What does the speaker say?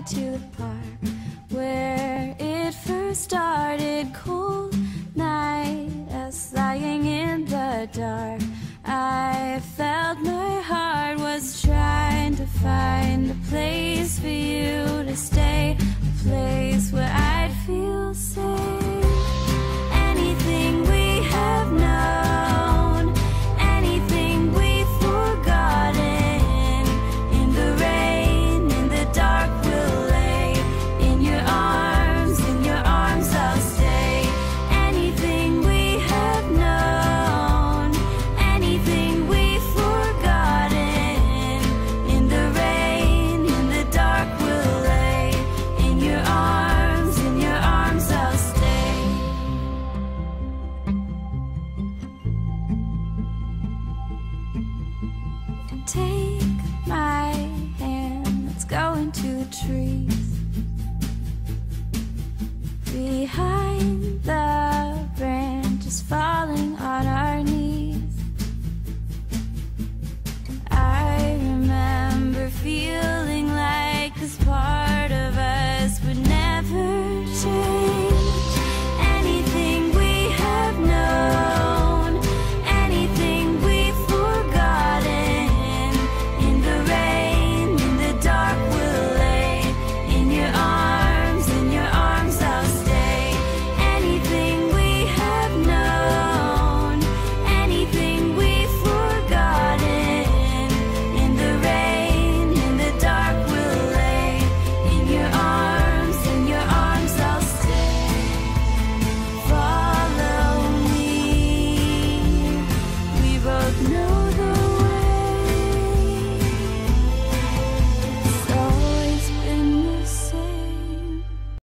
ride to the park where it first started. Cold night, us lying in the dark. I felt my heart was trying to find a place for you to stay, a place where I'd feel safe. Anything we have known, anything we've forgotten, in the rain, in the dark we'll lay. In your arms I'll stay. Anything we have known, anything we've forgotten, in the rain, in the dark we'll lay. In your arms I'll stay. Take my hand, let's go into the trees.